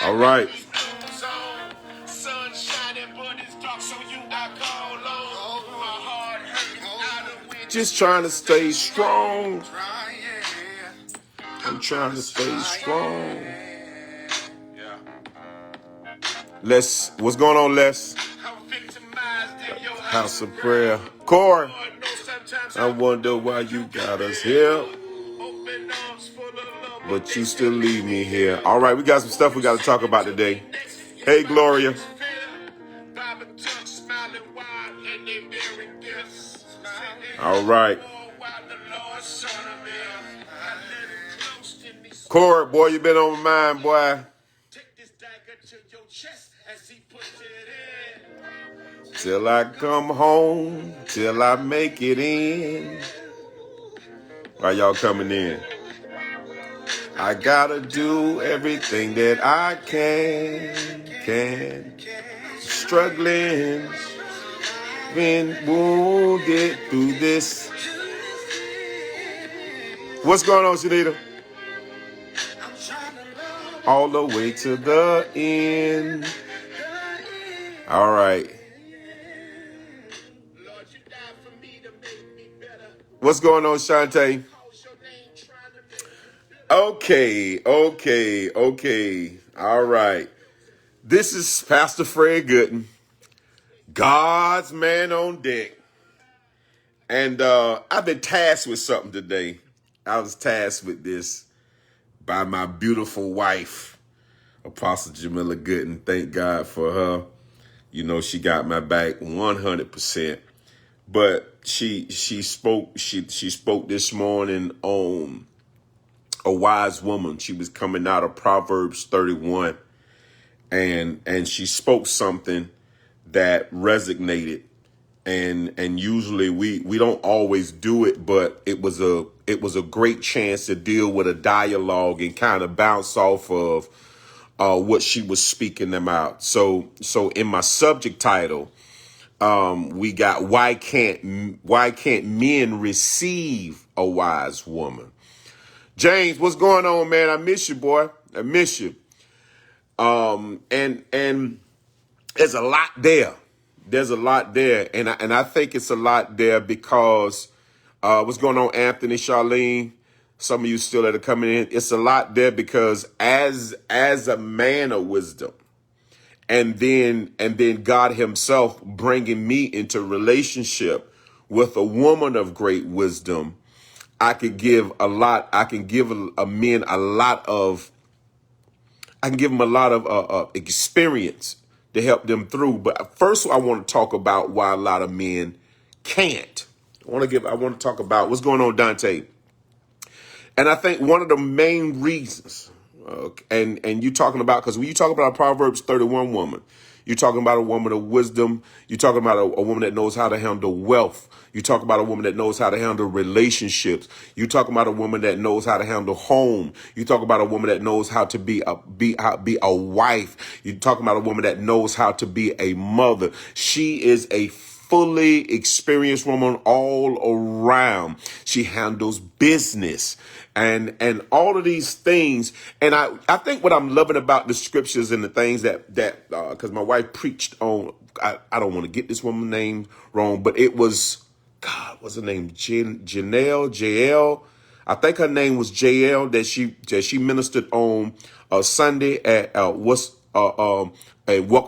All right. Just trying to stay strong. I'm trying to stay strong. Les, what's going on, Les? House of prayer. Corey, I wonder why you got us here, but you still leave me here. All right, we got some stuff we got to talk about today. Hey, Gloria. All right. Corey, boy, you been on my mind, boy. Till I come home, till I make it in. Why y'all coming in? I gotta do everything that I can. Struggling, been wounded through this. What's going on, Shanita? All the way to the end. All right. What's going on, Shantae? Okay. All right. This is Pastor Fred Gooden, God's man on deck. And I've been tasked with something today. I was tasked with this by my beautiful wife, Apostle Jamila Gooden. Thank God for her. You know, she got my back 100%. But she spoke this morning on a wise woman. She was coming out of Proverbs 31, and she spoke something that resonated. And usually we don't always do it, but it was a great chance to deal with a dialogue and kind of bounce off of what she was speaking about. So in my subject title, we got why can't men receive a wise woman? James, what's going on, man? I miss you, boy. I miss you. And there's a lot there. There's a lot there, and I think it's a lot there because what's going on, Anthony, Charlene? Some of you still that are coming in. It's a lot there because as a man of wisdom, and then God Himself bringing me into relationship with a woman of great wisdom, I could give a lot. I can give a men a lot of. I can give them a lot of experience to help them through. But first, I want to talk about why a lot of men can't. I want to talk about what's going on, Dante. And I think one of the main reasons, and you talking about, because when you talk about a Proverbs 31 woman, you're talking about a woman of wisdom. You're talking about a woman that knows how to handle wealth. You talk about a woman that knows how to handle relationships. You talk about a woman that knows how to handle home. You talk about a woman that knows how to be a wife. You talk about a woman that knows how to be a mother. She is a fully experienced woman all around. She handles business and all of these things. And I think what I'm loving about the scriptures and the things that because my wife preached on, I don't want to get this woman's name wrong, but it was, God, what's her name? Jayle. I think her name was Jayle that she ministered on Sunday at Welcome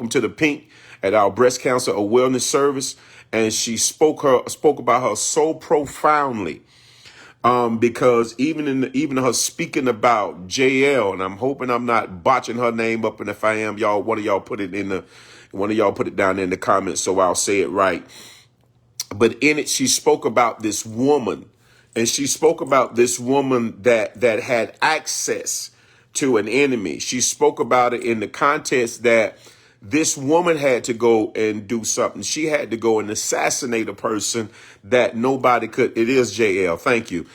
to the Pink at our breast cancer awareness service, and she spoke about her so profoundly, because even her speaking about Jayle, and I'm hoping I'm not botching her name up, and if I am, one of y'all put it down in the comments so I'll say it right. But in it, she spoke about this woman, and she spoke about this woman that had access to an enemy. She spoke about it in the context that this woman had to go and do something. She had to go and assassinate a person that nobody could. It is JL. Thank you.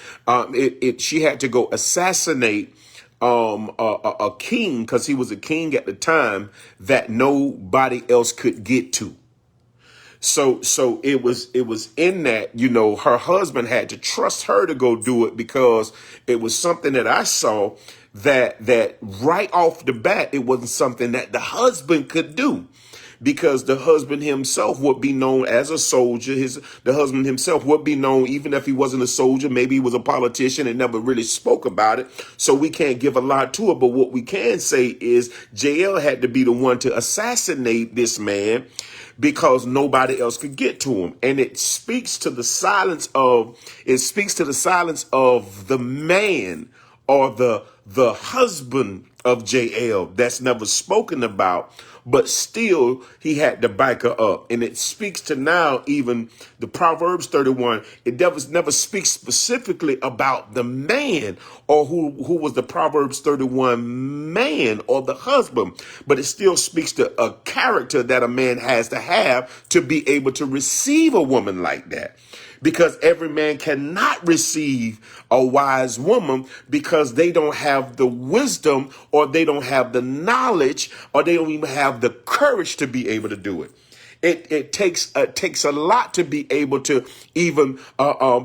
She had to go assassinate a king, because he was a king at the time that nobody else could get to. So it was in that, her husband had to trust her to go do it, because it was something that I saw that right off the bat, it wasn't something that the husband could do. Because the husband himself would be known as a soldier. The husband himself would be known, even if he wasn't a soldier, maybe he was a politician and never really spoke about it. So we can't give a lot to it. But what we can say is Jayle had to be the one to assassinate this man because nobody else could get to him. And it speaks to the silence of the man or the husband of Jayle that's never spoken about, but still he had to back her up. And it speaks to now even the Proverbs 31. It never speaks specifically about the man or who was the Proverbs 31 man or the husband, but it still speaks to a character that a man has to have to be able to receive a woman like that. Because every man cannot receive a wise woman because they don't have the wisdom or they don't have the knowledge or they don't even have the courage to be able to do it. It takes a lot to be able to even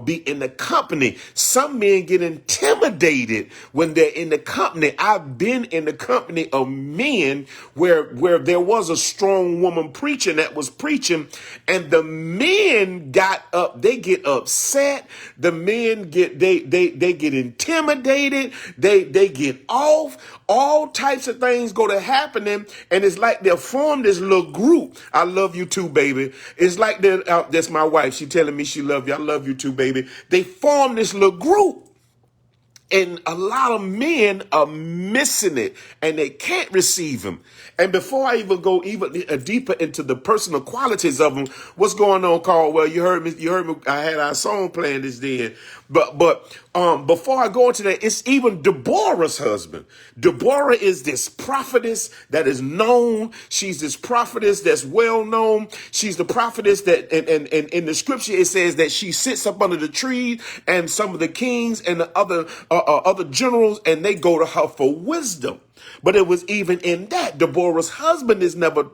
be in the company. Some men get intimidated when they're in the company. I've been in the company of men where there was a strong woman preaching that was preaching, and the men got up. They get upset. The men get they get intimidated. They get off. All types of things go to happening, and it's like they'll form this little group. I love you too, baby. It's like that's my wife. She telling me she love you. I love you too, baby. They form this little group. And a lot of men are missing it and they can't receive him. And before I even go even deeper into the personal qualities of them, what's going on, Carl? Well, you heard me. I had our song playing this then. But before I go into that, it's even Deborah's husband. Deborah is this prophetess that is known. She's this prophetess that's well known. She's the prophetess that, and in the scripture, it says that she sits up under the tree and some of the kings and the other generals, and they go to her for wisdom. But it was even in that Deborah's husband is never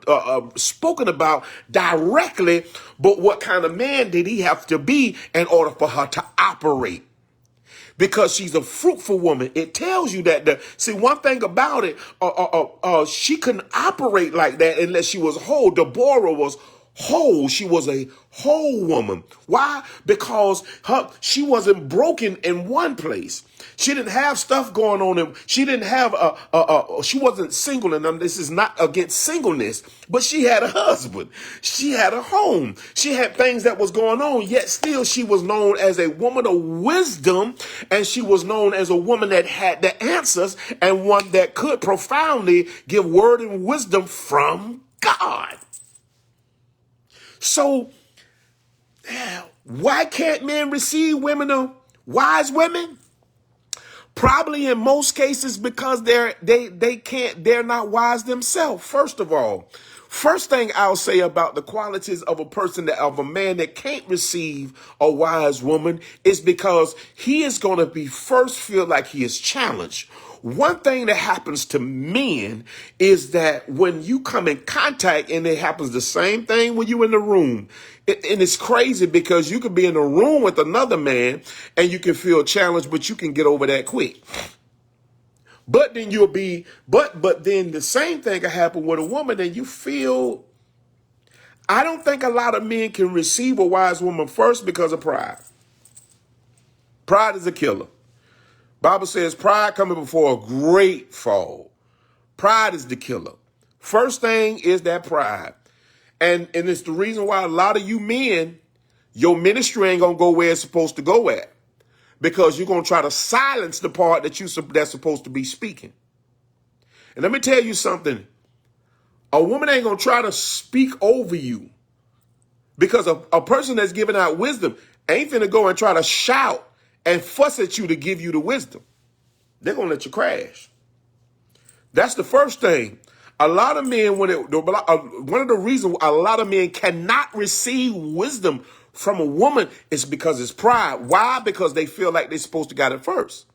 spoken about directly. But what kind of man did he have to be in order for her to operate? Because she's a fruitful woman. It tells you that. See, one thing about it, she couldn't operate like that unless she was whole. Deborah was whole. She was a whole woman. Why? Because she wasn't broken in one place. She didn't have stuff going on. And she didn't have she wasn't single. And this is not against singleness, but she had a husband. She had a home. She had things that was going on, yet still she was known as a woman of wisdom. And she was known as a woman that had the answers and one that could profoundly give word and wisdom from God. So why can't men receive women of wise women? Probably in most cases because they're not wise themselves. First of all, first thing I'll say about the qualities of a man that can't receive a wise woman is because he is going to be first feel like he is challenged. One thing that happens to men is that when you come in contact, and it happens the same thing when you in the room, and it's crazy because you could be in a room with another man and you can feel challenged, but you can get over that quick. But then but then the same thing can happen with a woman and you feel, I don't think a lot of men can receive a wise woman first because of pride. Pride is a killer. Bible says pride coming before a great fall. Pride is the killer. First thing is that pride. And it's the reason why a lot of you men, your ministry ain't going to go where it's supposed to go at. Because you're going to try to silence the part that's supposed to be speaking. And let me tell you something. A woman ain't going to try to speak over you. Because a person that's giving out wisdom ain't finna go and try to shout and fuss at you to give you the wisdom. They're going to let you crash. That's the first thing. A lot of men, one of the reasons a lot of men cannot receive wisdom from a woman is because it's pride. Why? Because they feel like they're supposed to get it first.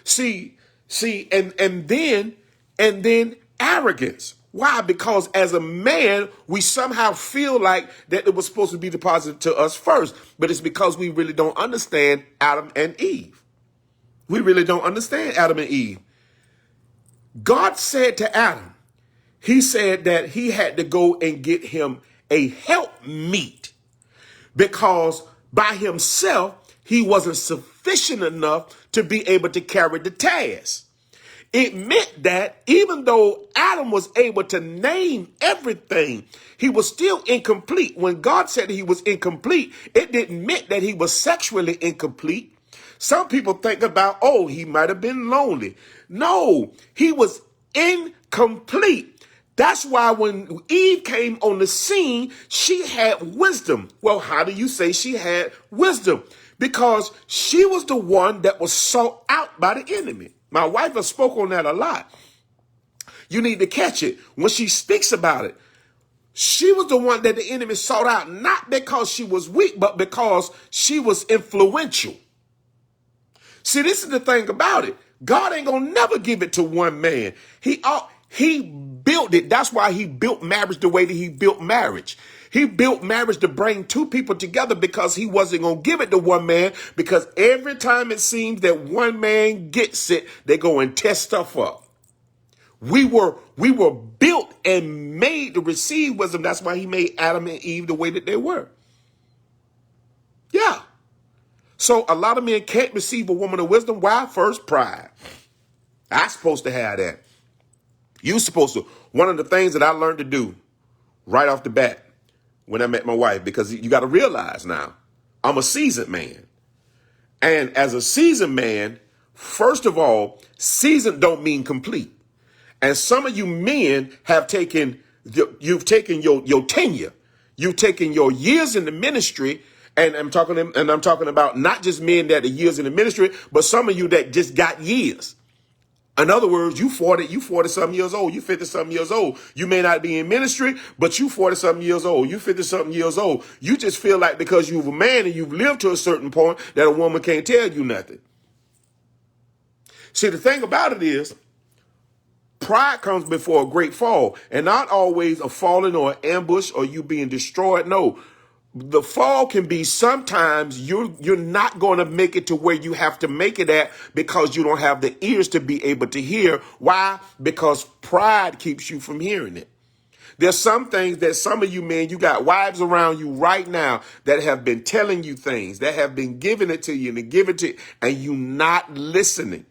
See, and then arrogance. Why? Because as a man, we somehow feel like that it was supposed to be deposited to us first. But it's because we really don't understand Adam and Eve. We really don't understand Adam and Eve. God said to Adam, he said that he had to go and get him a helpmeet because by himself, he wasn't sufficient enough to be able to carry the task. It meant that even though Adam was able to name everything, he was still incomplete. When God said he was incomplete, it didn't mean that he was sexually incomplete. Some people think about, oh, he might have been lonely. No, he was incomplete. That's why when Eve came on the scene, she had wisdom. Well, how do you say she had wisdom? Because she was the one that was sought out by the enemy. My wife has spoke on that a lot. You need to catch it. When she speaks about it, she was the one that the enemy sought out, not because she was weak, but because she was influential. See, this is the thing about it. God ain't gonna never give it to one man. He built it. That's why he built marriage the way that he built marriage. He built marriage to bring two people together because he wasn't going to give it to one man, because every time it seems that one man gets it, they go and test stuff up. We were built and made to receive wisdom. That's why he made Adam and Eve the way that they were. Yeah. So a lot of men can't receive a woman of wisdom. Why? First, pride. I'm supposed to have that. You supposed to. One of the things that I learned to do right off the bat when I met my wife, because you got to realize now, I'm a seasoned man. And as a seasoned man, first of all, seasoned don't mean complete. And some of you men have taken, you've taken your tenure. You've taken your years in the ministry. And I'm talking about not just men that are years in the ministry, but some of you that just got years. In other words, you 40 something years old, you 50 something years old. You may not be in ministry, but you 40 something years old, you 50 something years old. You just feel like because you're a man and you've lived to a certain point that a woman can't tell you nothing. See, the thing about it is, pride comes before a great fall, and not always a falling or an ambush or you being destroyed. No. The fall can be sometimes you're not going to make it to where you have to make it at because you don't have the ears to be able to hear. Why? Because pride keeps you from hearing it. There's some things that some of you men, you got wives around you right now that have been telling you things, that have been giving it to you and you not listening.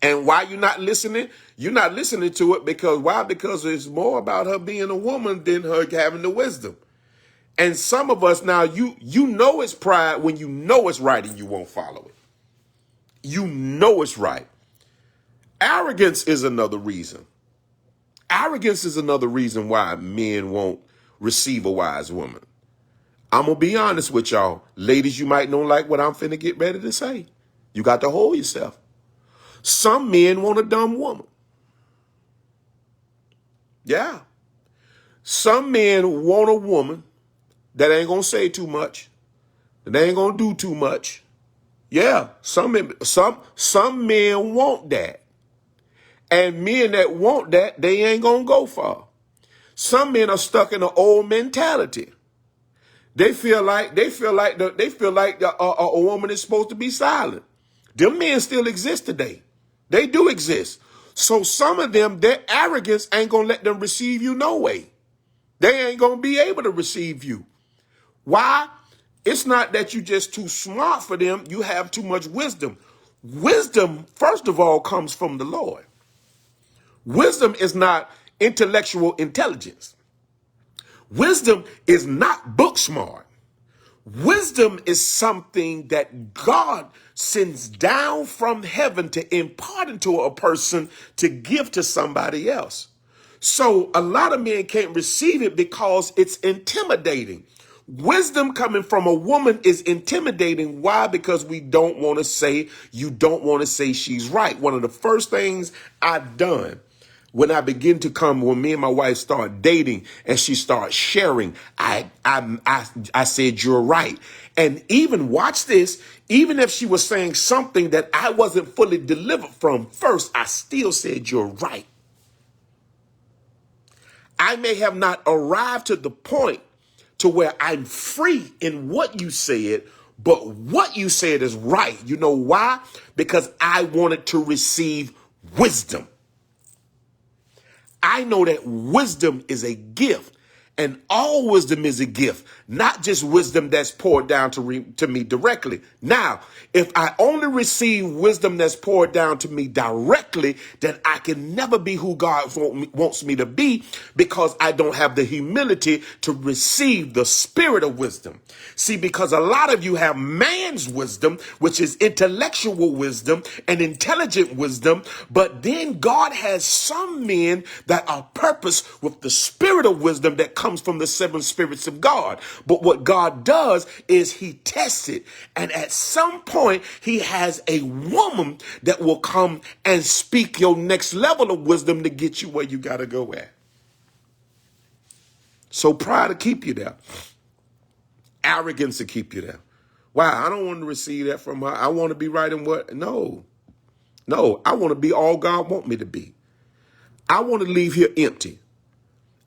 And why you not listening? You're not listening to it because why? Because it's more about her being a woman than her having the wisdom. And some of us now, you know it's pride when you know it's right and you won't follow it. You know it's right. Arrogance is another reason. Arrogance is another reason why men won't receive a wise woman. I'm going to be honest with y'all. Ladies, you might not like what I'm finna get ready to say. You got to hold yourself. Some men want a dumb woman. Yeah. Some men want a woman that ain't going to say too much. That ain't going to do too much. Yeah, some men want that. And men that want that, they ain't going to go far. Some men are stuck in an old mentality. They feel like a woman is supposed to be silent. Them men still exist today. They do exist. So some of them, their arrogance ain't going to let them receive you no way. They ain't going to be able to receive you. Why? It's not that you're just too smart for them. You have too much wisdom. Wisdom, first of all, comes from the Lord. Wisdom is not intellectual intelligence. Wisdom is not book smart. Wisdom is something that God sends down from heaven to impart into a person to give to somebody else. So a lot of men can't receive it because it's intimidating. Wisdom coming from a woman is intimidating. Why? Because you don't want to say she's right. One of the first things I've done when me and my wife start dating and she starts sharing, I said, you're right. And even watch this, even if she was saying something that I wasn't fully delivered from, first, I still said, you're right. I may have not arrived to the point to where I'm free in what you said, but what you said is right. You know why? Because I wanted to receive wisdom. I know that wisdom is a gift. And all wisdom is a gift, not just wisdom that's poured down to me directly. Now, if I only receive wisdom that's poured down to me directly, then I can never be who God wants me to be, because I don't have the humility to receive the spirit of wisdom. See, because a lot of you have man's wisdom, which is intellectual wisdom and intelligent wisdom, but then God has some men that are purposed with the spirit of wisdom that comes from the seven spirits of God. But what God does is he tests it. And at some point, he has a woman that will come and speak your next level of wisdom to get you where you got to go at. So pride will keep you there. Arrogance will keep you there. Wow, I don't want to receive that from her. I want to be right in what? No, I want to be all God want me to be. I want to leave here empty.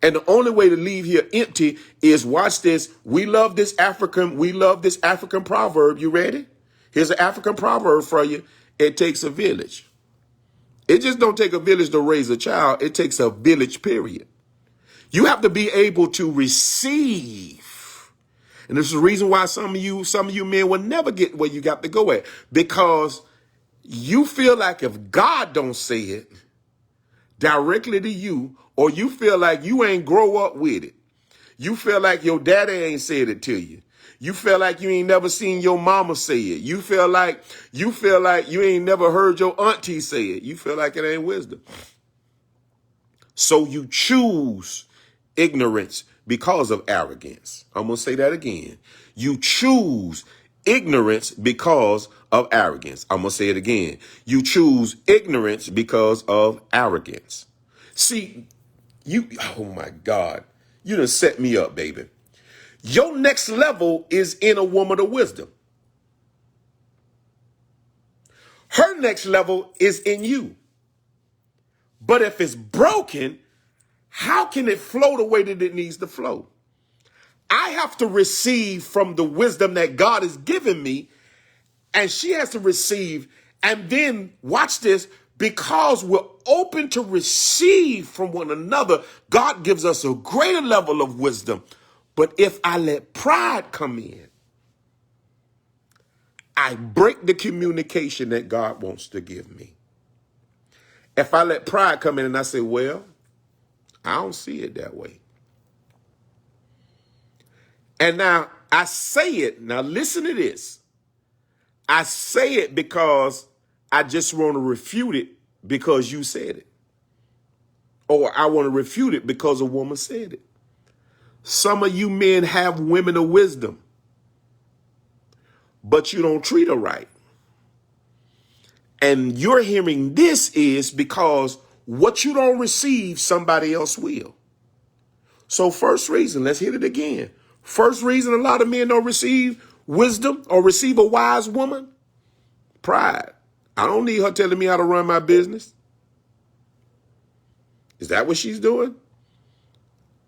And the only way to leave here empty is, watch this. We love this African proverb. You ready? Here's an African proverb for you. It takes a village. It just don't take a village to raise a child. It takes a village, period. You have to be able to receive. And this is the reason why some of you men will never get where you got to go at, because you feel like if God don't say it directly to you, or you feel like you ain't grow up with it. You feel like your daddy ain't said it to you. You feel like you ain't never seen your mama say it. You feel like you ain't never heard your auntie say it. You feel like it ain't wisdom. So you choose ignorance because of arrogance. I'm going to say that again. You choose ignorance because of arrogance. I'm going to say it again. You choose ignorance because of arrogance. See, oh my God, you done set me up, baby. Your next level is in a woman of wisdom. Her next level is in you. But if it's broken, how can it flow the way that it needs to flow? I have to receive from the wisdom that God has given me, and she has to receive. And then watch this, because we're open to receive from one another, God gives us a greater level of wisdom. But if I let pride come in, I break the communication that God wants to give me. If I let pride come in and I say, well, I don't see it that way. And now I say it. Now listen to this. I say it because I just want to refute it because you said it. Or I want to refute it because a woman said it. Some of you men have women of wisdom, but you don't treat her right. And you're hearing this is because what you don't receive, somebody else will. So first reason, let's hit it again. First reason a lot of men don't receive wisdom or receive a wise woman, pride. I don't need her telling me how to run my business. Is that what she's doing?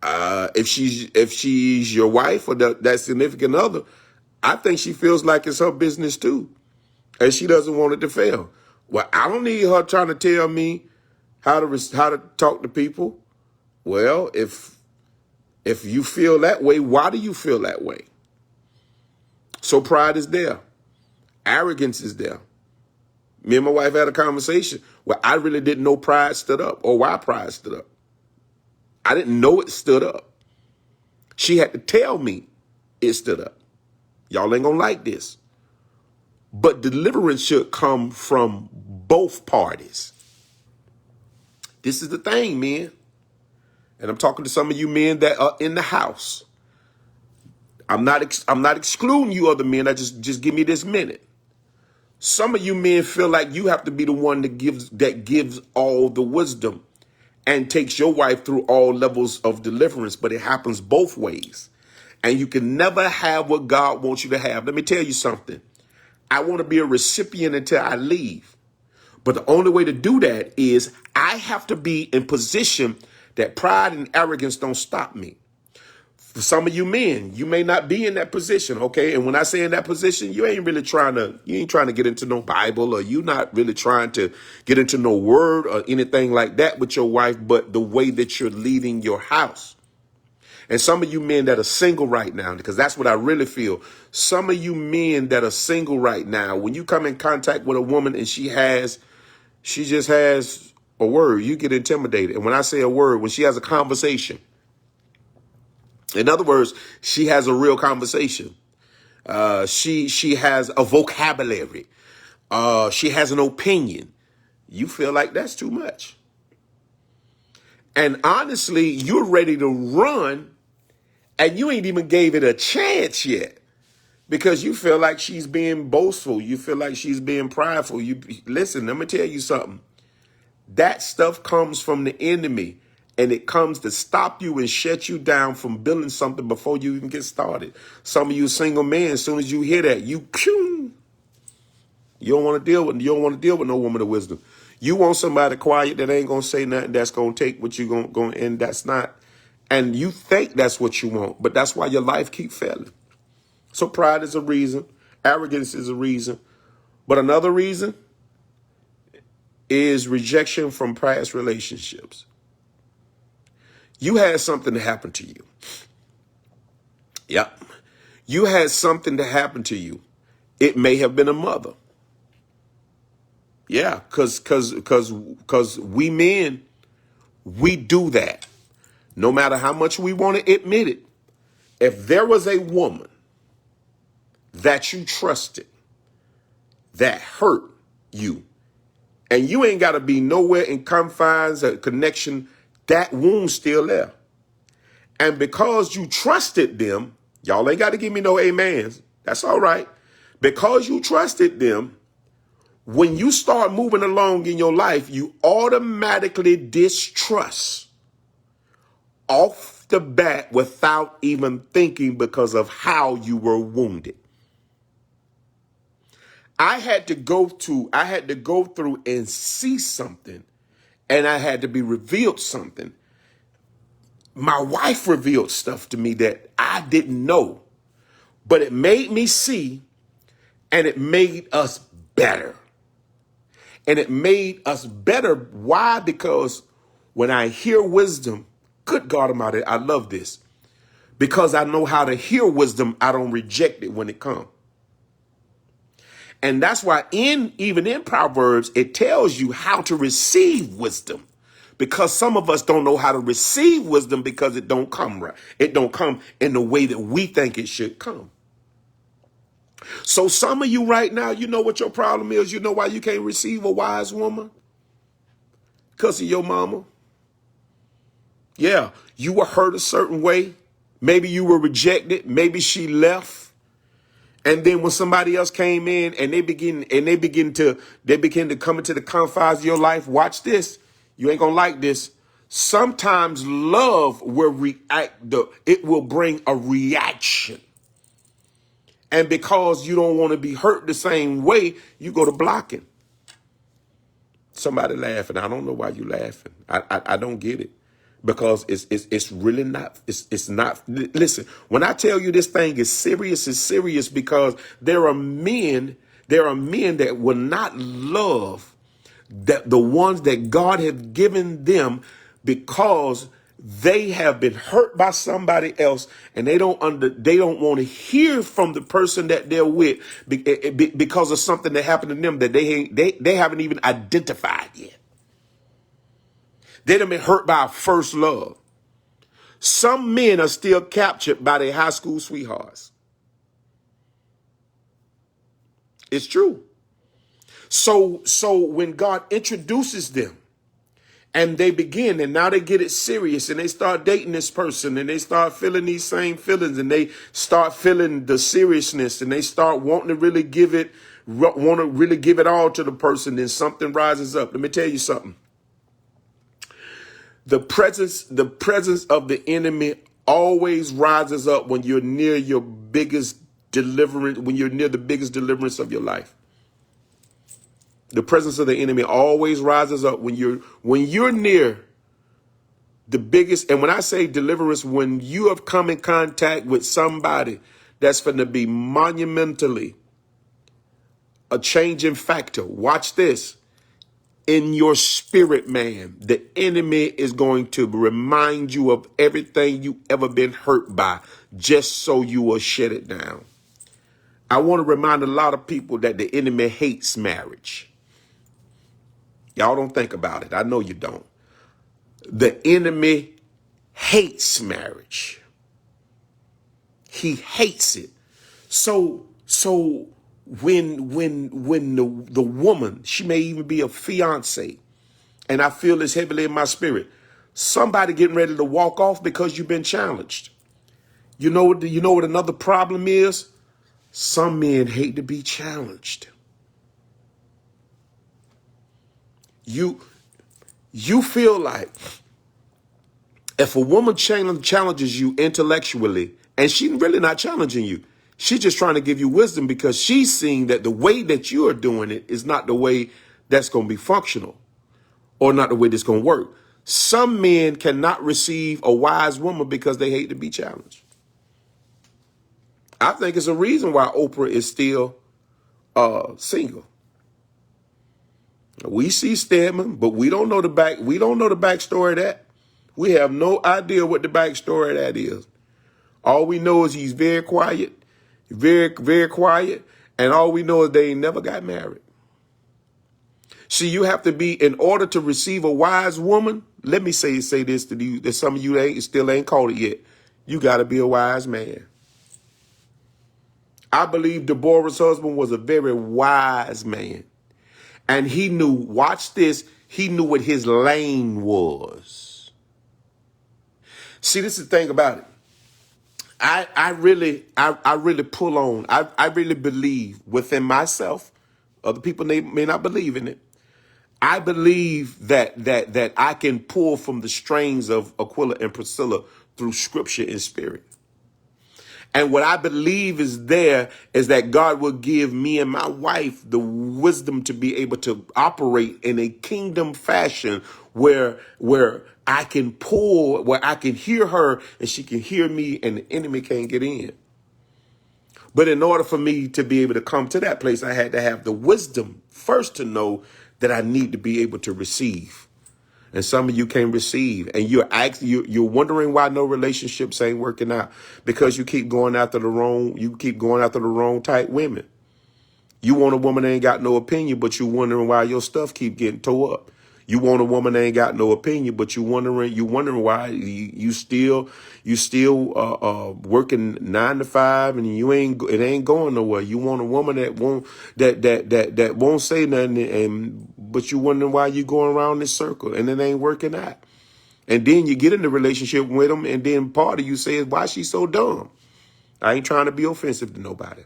If she's your wife or that significant other, I think she feels like it's her business too, and she doesn't want it to fail. Well, I don't need her trying to tell me how to talk to people. Well, if you feel that way, why do you feel that way? So pride is there. Arrogance is there. Me and my wife had a conversation where I really didn't know pride stood up or why pride stood up. I didn't know it stood up. She had to tell me it stood up. Y'all ain't gonna like this. But deliverance should come from both parties. This is the thing, men. And I'm talking to some of you men that are in the house. I'm not excluding you other men. I just give me this minute. Some of you men feel like you have to be the one that gives all the wisdom and takes your wife through all levels of deliverance, but it happens both ways. And you can never have what God wants you to have. Let me tell you something. I want to be a recipient until I leave. But the only way to do that is I have to be in position that pride and arrogance don't stop me. For some of you men, you may not be in that position, okay? And when I say in that position, you ain't trying to get into no Bible, or you not really trying to get into no word or anything like that with your wife, but the way that you're leading your house. And some of you men that are single right now, because that's what I really feel. Some of you men that are single right now, when you come in contact with a woman and she just has a word, you get intimidated. And when I say a word, when she has a conversation, in other words, she has a real conversation. She has a vocabulary. She has an opinion. You feel like that's too much. And honestly, you're ready to run, and you ain't even gave it a chance yet, because you feel like she's being boastful. You feel like she's being prideful. Listen, let me tell you something. That stuff comes from the enemy. And it comes to stop you and shut you down from building something before you even get started. Some of you single men, as soon as you hear that, you don't want to deal with no woman of wisdom. You want somebody quiet that ain't gonna say nothing, that's gonna take what you gonna and that's not. And you think that's what you want, but that's why your life keep failing. So pride is a reason, arrogance is a reason, but another reason is rejection from past relationships. You had something to happen to you. Yep. You had something to happen to you. It may have been a mother. Yeah, because we men, we do that. No matter how much we want to admit it. If there was a woman that you trusted that hurt you, and you ain't got to be nowhere in confines or connection, that wound's still there. And because you trusted them, y'all ain't got to give me no amens. That's all right. Because you trusted them, when you start moving along in your life, you automatically distrust off the bat without even thinking, because of how you were wounded. I had to go through and see something, and I had to be revealed something. My wife revealed stuff to me that I didn't know, but it made me see, and it made us better. And it made us better. Why? Because when I hear wisdom, good God Almighty, I love this. Because I know how to hear wisdom, I don't reject it when it comes. And that's why even in Proverbs, it tells you how to receive wisdom. Because some of us don't know how to receive wisdom because it don't come right. It don't come in the way that we think it should come. So some of you right now, you know what your problem is. You know why you can't receive a wise woman? Because of your mama. Yeah, you were hurt a certain way. Maybe you were rejected. Maybe she left. And then when somebody else came in and they begin to come into the confines of your life, watch this. You ain't gonna like this. Sometimes love will it will bring a reaction. And because you don't want to be hurt the same way, you go to blocking. Somebody laughing. I don't know why you laughing. I don't get it. Because it's really not, it's not. Listen, when I tell you this thing is serious, it's serious because there are men that will not love that the ones that God has given them, because they have been hurt by somebody else, and they don't want to hear from the person that they're with because of something that happened to them that they haven't even identified yet. They done been hurt by a first love. Some men are still captured by their high school sweethearts. It's true. So when God introduces them and they begin, and now they get it serious, and they start dating this person, and they start feeling these same feelings, and they start feeling the seriousness, and they start wanting to really give it all to the person, then something rises up. Let me tell you something. The presence of the enemy always rises up when you're near your biggest deliverance, when you're near the biggest deliverance of your life. The presence of the enemy always rises up when you're near The biggest, and when I say deliverance, when you have come in contact with somebody that's going to be monumentally a changing factor, watch this. In your spirit, man, the enemy is going to remind you of everything you ever been hurt by, just so you will shut it down. I want to remind a lot of people that the enemy hates marriage. Y'all don't think about it. I know you don't. The enemy hates marriage. He hates it. So when the woman, she may even be a fiance, and I feel this heavily in my spirit, somebody getting ready to walk off because you've been challenged. You know what another problem is? Some men hate to be challenged. You feel like if a woman challenges you intellectually, and she's really not challenging you, she's just trying to give you wisdom because she's seeing that the way that you are doing it is not the way that's going to be functional, or not the way that's going to work. Some men cannot receive a wise woman because they hate to be challenged. I think it's a reason why Oprah is still single. We see Stedman, but we don't know the backstory of that. We have no idea what the backstory of that is. All we know is he's very quiet, very, very quiet. And all we know is they ain't never got married. See, you have to be, in order to receive a wise woman, let me say this to you, that some of you still ain't called it yet. You got to be a wise man. I believe Deborah's husband was a very wise man. And he knew, watch this, he knew what his lane was. See, this is the thing about it. I really pull on, I really believe within myself, other people may not believe in it. I believe that I can pull from the strings of Aquila and Priscilla through scripture and spirit. And what I believe is that God will give me and my wife the wisdom to be able to operate in a kingdom fashion where I can pull, where I can hear her and she can hear me and the enemy can't get in. But in order for me to be able to come to that place, I had to have the wisdom first to know that I need to be able to receive. And some of you can't receive, and you're wondering why no relationships ain't working out, because you keep going after the wrong type women. You want a woman that ain't got no opinion, but you wondering why your stuff keep getting tore up. You want a woman that ain't got no opinion, but you wondering why you still working 9 to 5 and it ain't going nowhere. You want a woman that won't say nothing, but you wondering why you going around this circle and it ain't working out. And then you get in the relationship with them, and then part of you says, why she so dumb? I ain't trying to be offensive to nobody.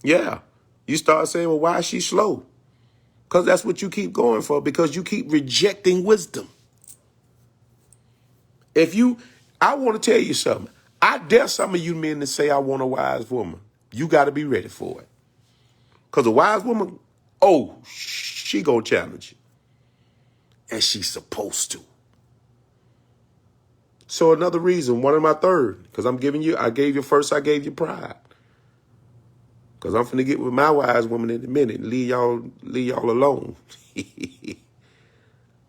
Yeah. You start saying, well, why is she slow? Because that's what you keep going for, because you keep rejecting wisdom. I want to tell you something. I dare some of you men to say, I want a wise woman. You got to be ready for it. Because a wise woman, she going to challenge you. And she's supposed to. So another reason, one of my third, because I gave you first, I gave you pride. Because I'm finna get with my wise woman in a minute and leave y'all alone.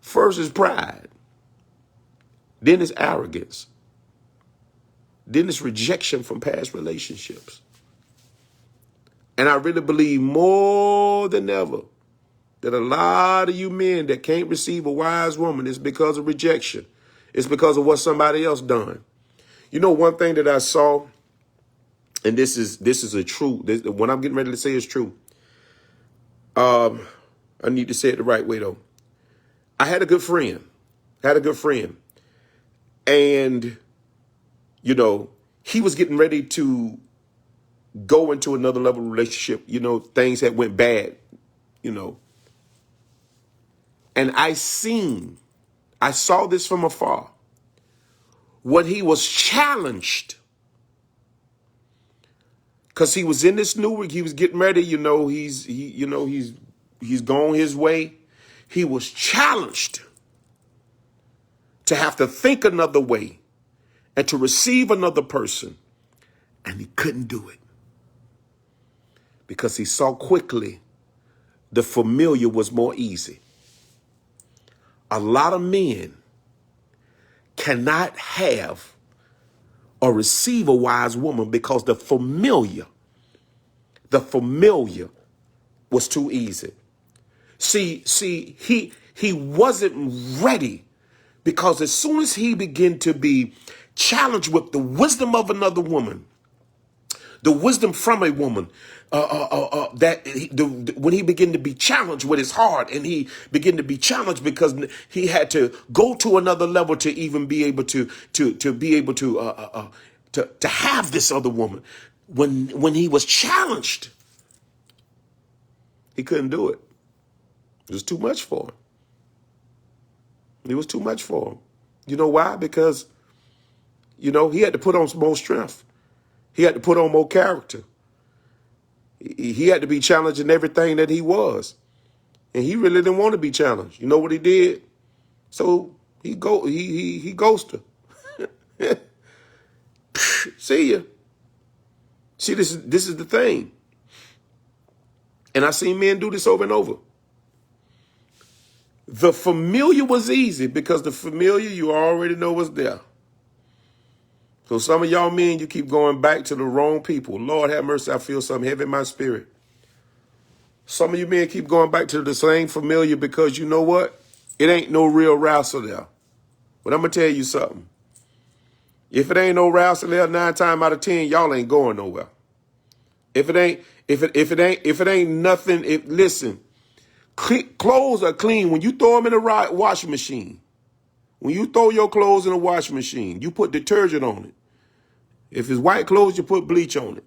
First is pride. Then it's arrogance. Then it's rejection from past relationships. And I really believe more than ever that a lot of you men that can't receive a wise woman is because of rejection. It's because of what somebody else done. You know, one thing that I saw, and this is a true, what I'm getting ready to say is true. I need to say it the right way, though. I had a good friend. And, you know, he was getting ready to go into another level of relationship. You know, things that went bad, you know. And I saw this from afar. When he was challenged, because he was in this new week, he was getting ready, he's gone his way. He was challenged to have to think another way and to receive another person. And he couldn't do it because he saw quickly the familiar was more easy. A lot of men cannot have or receive a wise woman because the familiar was too easy. See, he wasn't ready because as soon as he began to be challenged with the wisdom of another woman, the wisdom from a woman, when he began to be challenged with his heart, and he began to be challenged because he had to go to another level to even be able to have this other woman. When he was challenged, he couldn't do it. It was too much for him. It was too much for him. You know why? Because, he had to put on some more strength. He had to put on more character. He had to be challenged in everything that he was. And he really didn't want to be challenged. You know what he did? So he ghosted. See ya. See, this is the thing. And I seen men do this over and over. The familiar was easy because the familiar you already know was there. So some of y'all men, you keep going back to the wrong people. Lord have mercy, I feel something heavy in my spirit. Some of you men keep going back to the same familiar because you know what? It ain't no real wrestle there. But I'm going to tell you something. If it ain't no wrestle there, 9 times out of 10, y'all ain't going nowhere. If it ain't nothing, listen, clothes are clean when you throw them in the washing machine. When you throw your clothes in the washing machine, you put detergent on it. If it's white clothes, you put bleach on it.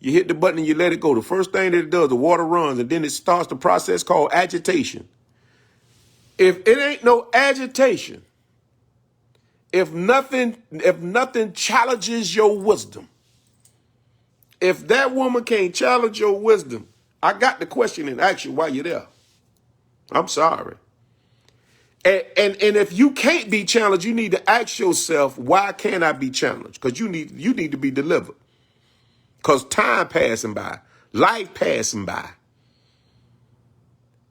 You hit the button and you let it go. The first thing that it does, the water runs, and then it starts the process called agitation. If it ain't no agitation, if nothing challenges your wisdom, if that woman can't challenge your wisdom, I got the question and ask you why you're there. I'm sorry. And if you can't be challenged, you need to ask yourself, why can't I be challenged? Because you need to be delivered. Because time passing by, life passing by.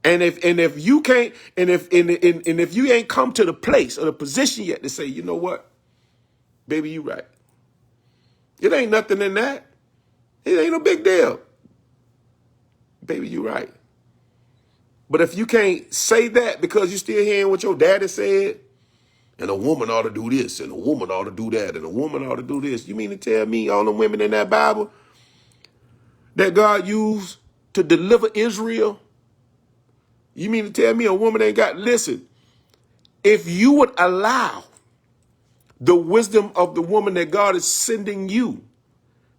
And if you can't, and if you ain't come to the place or the position yet to say, you know what, baby, you right. It ain't nothing in that. It ain't no big deal. Baby, you right. But if you can't say that because you're still hearing what your daddy said, and a woman ought to do this, and a woman ought to do that, and a woman ought to do this, you mean to tell me all the women in that Bible that God used to deliver Israel, you mean to tell me a woman ain't got, listen, if you would allow the wisdom of the woman that God is sending you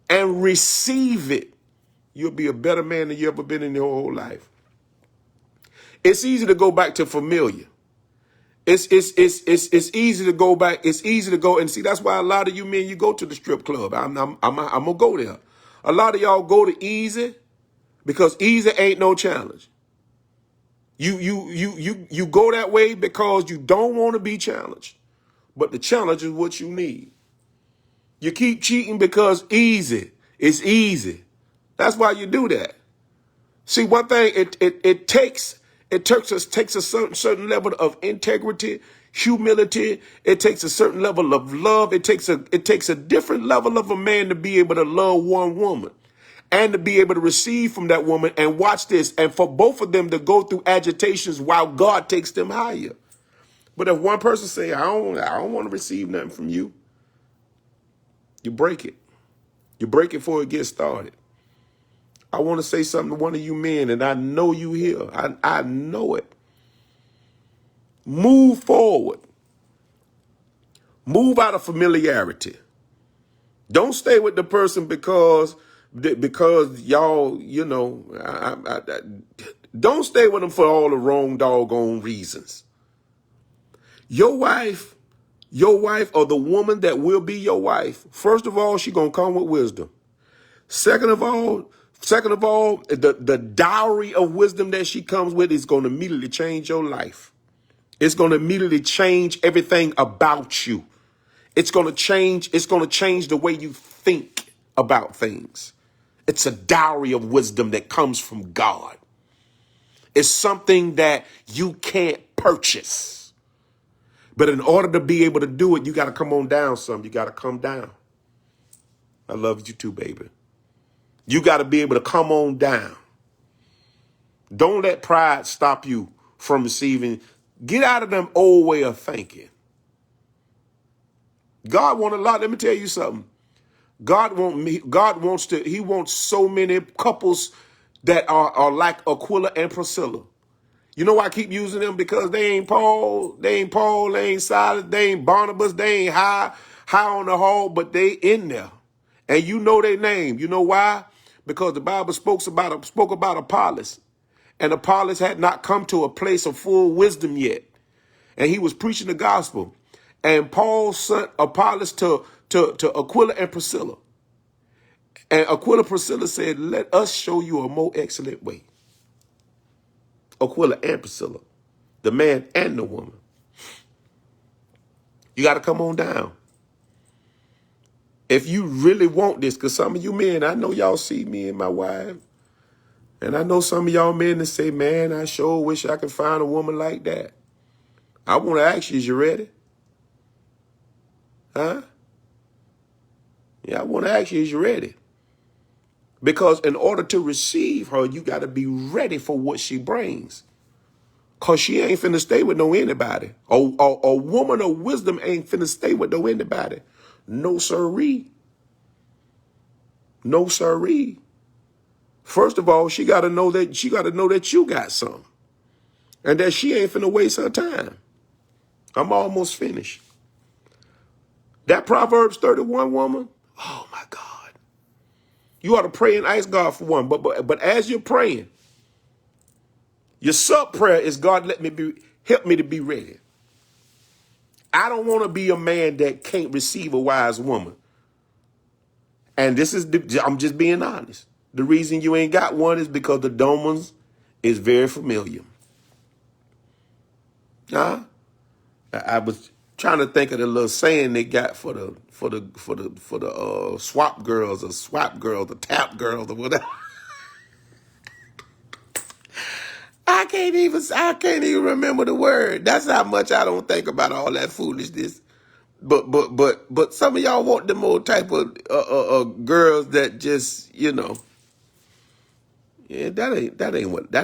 and receive it, you'll be a better man than you ever been in your whole life. It's easy to go back to familiar. It's easy to go back. It's easy to go and see. That's why a lot of you men, you go to the strip club. I'm gonna go there. A lot of y'all go to easy because easy ain't no challenge. You go that way because you don't want to be challenged, but the challenge is what you need. You keep cheating because easy. It's easy. That's why you do that. See, one thing it takes a certain level of integrity, humility. It takes a certain level of love. It takes a different level of a man to be able to love one woman and to be able to receive from that woman. And watch this. And for both of them to go through agitations while God takes them higher. But if one person say, I don't want to receive nothing from you, you break it. You break it before it gets started. I want to say something to one of you men, and I know you here. I know it. Move forward. Move out of familiarity. Don't stay with the person because y'all, don't stay with them for all the wrong doggone reasons. Your wife or the woman that will be your wife, first of all, she going to come with wisdom. Second of all, the dowry of wisdom that she comes with is going to immediately change your life. It's going to immediately change everything about you. It's going to change the way you think about things. It's a dowry of wisdom that comes from God. It's something that you can't purchase. But in order to be able to do it, you got to come on down some. You got to come down. I love you too, baby. You got to be able to come on down. Don't let pride stop you from receiving. Get out of them old way of thinking. God wants a lot. Let me tell you something. He wants so many couples that are like Aquila and Priscilla. You know why I keep using them? Because they ain't Paul, they ain't Silas, they ain't Barnabas, they ain't high on the hall, but they in there. And you know their name. You know why? Because the Bible spoke about Apollos. And Apollos had not come to a place of full wisdom yet. And he was preaching the gospel. And Paul sent Apollos to Aquila and Priscilla. And Aquila and Priscilla said, let us show you a more excellent way. Aquila and Priscilla, the man and the woman. You got to come on down. If you really want this, because some of you men, I know y'all see me and my wife. And I know some of y'all men that say, man, I sure wish I could find a woman like that. I want to ask you, is you ready? Huh? Yeah, I want to ask you, is you ready? Because in order to receive her, you got to be ready for what she brings. Because she ain't finna stay with no anybody. A woman of wisdom ain't finna stay with no anybody. No siree. No siree. First of all, she got to know that you got some. And that she ain't finna waste her time. I'm almost finished. That Proverbs 31 woman, oh my God. You ought to pray and ask God for one. But as you're praying, your sub prayer is, God, help me to be ready. I don't want to be a man that can't receive a wise woman. And I'm just being honest. The reason you ain't got one is because the dumb ones is very familiar. Huh? I was trying to think of the little saying they got for the swap girls or swap girls or tap girls or whatever. I can't even remember the word. That's how much I don't think about all that foolishness. But some of y'all want them old type of girls that just, yeah, that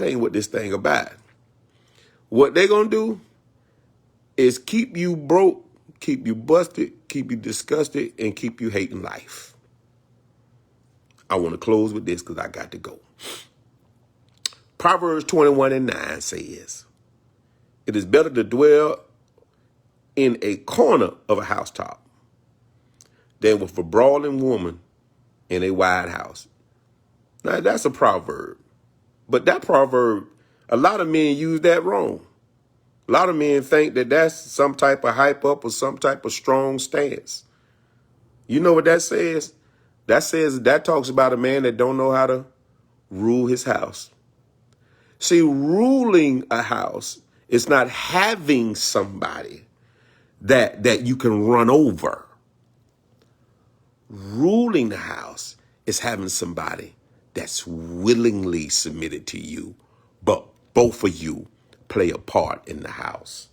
ain't what this thing about. What they gonna do is keep you broke, keep you busted, keep you disgusted, and keep you hating life. I want to close with this because I got to go. Proverbs 21:9 says, it is better to dwell in a corner of a housetop than with a brawling woman in a wide house. Now, that's a proverb. But that proverb, a lot of men use that wrong. A lot of men think that that's some type of hype up or some type of strong stance. You know what that says? That talks about a man that don't know how to rule his house. See, ruling a house is not having somebody that you can run over. Ruling the house is having somebody that's willingly submitted to you, but both of you play a part in the house.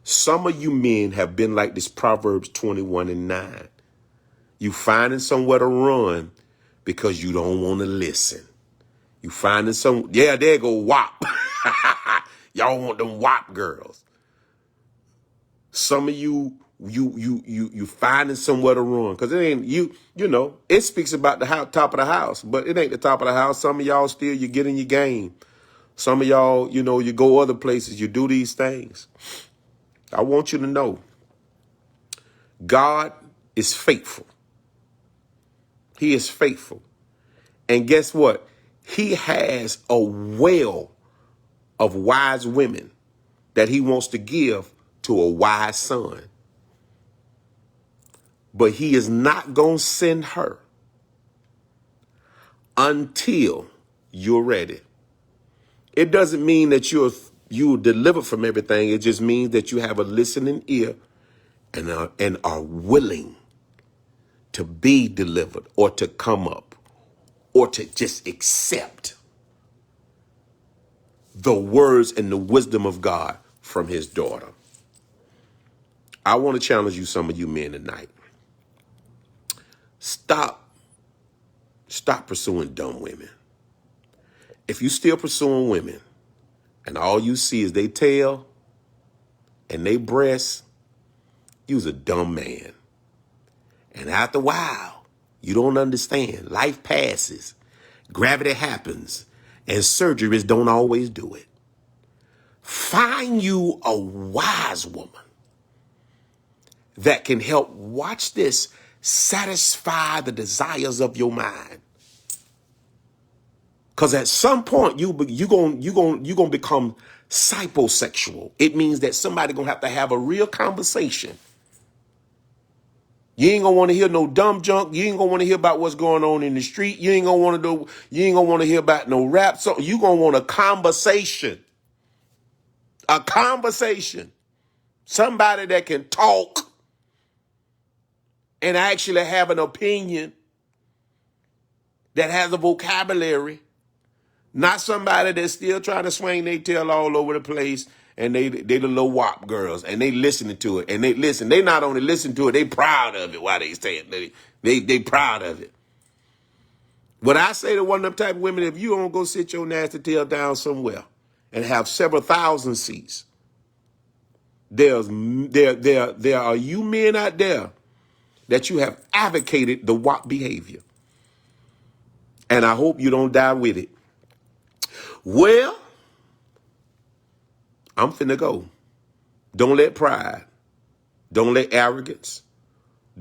Some of you men have been like this Proverbs 21:9. You finding somewhere to run because you don't want to listen. You finding there go WAP. Y'all want them WAP girls. Some of you finding somewhere to run because it ain't it speaks about the top of the house, but it ain't the top of the house. Some of y'all still, you get in your game. Some of y'all, you go other places, you do these things. I want you to know God is faithful. He is faithful. And guess what? He has a well of wise women that he wants to give to a wise son. But he is not going to send her until you're ready. It doesn't mean that you're you delivered from everything. It just means that you have a listening ear and are willing to be delivered or to come up or to just accept the words and the wisdom of God from his daughter. I want to challenge you, some of you men tonight. Stop pursuing dumb women. If you still pursuing women and all you see is they tail and they breasts, you's a dumb man. And after a while, you don't understand. Life passes, gravity happens, and surgeries don't always do it. Find you a wise woman that can help, watch this, satisfy the desires of your mind. Because at some point you're gonna become psychosexual. It means that somebody gonna have a real conversation. You ain't gonna want to hear no dumb junk. You ain't gonna want to hear about what's going on in the street. You ain't gonna want to hear about no rap. So you gonna want a conversation. A conversation. Somebody that can talk and actually have an opinion, that has a vocabulary. Not somebody that's still trying to swing their tail all over the place and they the little WAP girls and they listening to it. And they not only listen to it, they proud of it while they say it. They proud of it. What I say to one of them type of women, if you don't go sit your nasty tail down somewhere and have several thousand seats, there are you men out there that you have advocated the WAP behavior. And I hope you don't die with it. Well, I'm finna go. Don't let pride, don't let arrogance,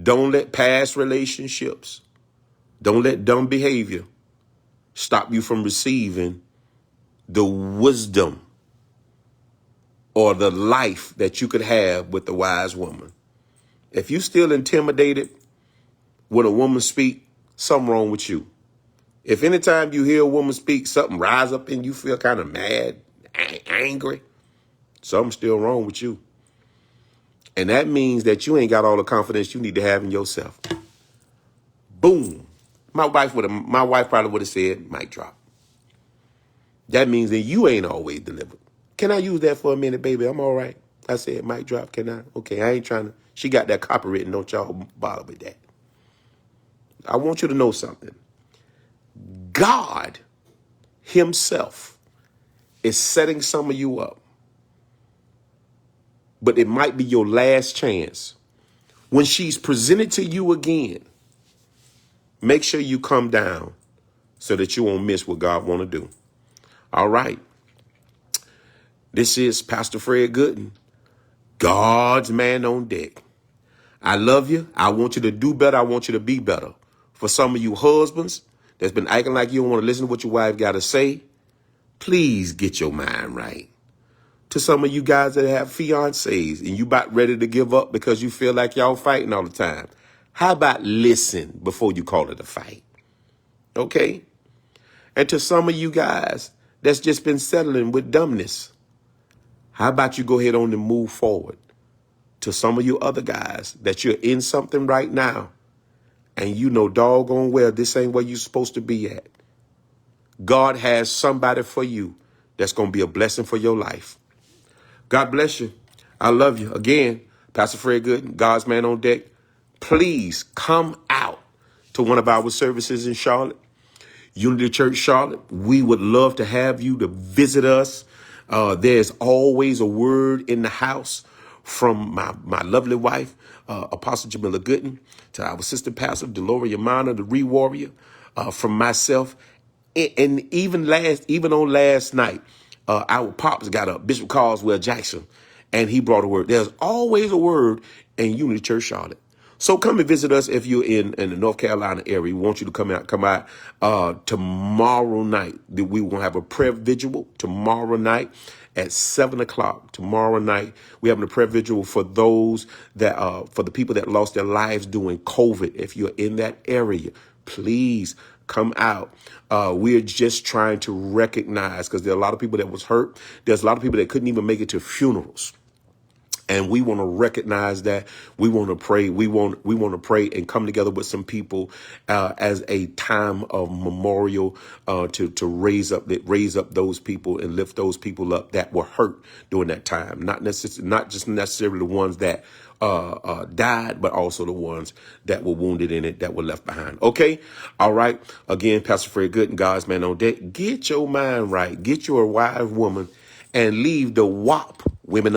don't let past relationships, don't let dumb behavior stop you from receiving the wisdom or the life that you could have with the wise woman. If you still intimidated when a woman speak, something wrong with you. If anytime you hear a woman speak, something rise up and you feel kind of mad, angry, something's still wrong with you. And that means that you ain't got all the confidence you need to have in yourself. Boom. My wife probably would have said, mic drop. That means that you ain't always delivered. Can I use that for a minute, baby? I'm all right. I said, mic drop, can I? Okay, I ain't trying to. She got that copywritten. Don't y'all bother with that. I want you to know something. God himself is setting some of you up. But it might be your last chance. When she's presented to you again, make sure you come down so that you won't miss what God want to do. All right. This is Pastor Fred Gooden, God's man on deck. I love you. I want you to do better. I want you to be better. For some of you husbands that's been acting like you don't want to listen to what your wife got to say, please get your mind right. To some of you guys that have fiancés and you about ready to give up because you feel like y'all fighting all the time, how about listen before you call it a fight? Okay? And to some of you guys that's just been settling with dumbness, how about you go ahead on and move forward? To some of you other guys that you're in something right now and you know doggone well this ain't where you're supposed to be at. God has somebody for you that's going to be a blessing for your life. God bless you. I love you. Again, Pastor Fred Gooden, God's man on deck. Please come out to one of our services in Charlotte, Unity Church Charlotte. We would love to have you to visit us. There's always a word in the house from my lovely wife, Apostle Jamila Gooden, to our sister pastor, Deloria Mana, the Re-Warrior, from myself. And even on last night, our pops got up, Bishop Carswell Jackson, and he brought a word. There's always a word in Unity Church Charlotte. So come and visit us if you're in the North Carolina area. We want you to come out tomorrow night. We will have a prayer vigil tomorrow night at 7:00. Tomorrow night, we're having a prayer vigil for those for the people that lost their lives during COVID. If you're in that area, please come out. We're just trying to recognize, because there are a lot of people that was hurt. There's a lot of people that couldn't even make it to funerals. And we want to recognize that. We want to pray. We want to pray and come together with some people as a time of memorial to raise up those people and lift those people up that were hurt during that time. Not just necessarily the ones that died, but also the ones that were wounded in it, that were left behind. Okay. All right. Again, Pastor Fred Gooden, God's man on deck. Get your mind right. Get your wise woman and leave the WAP women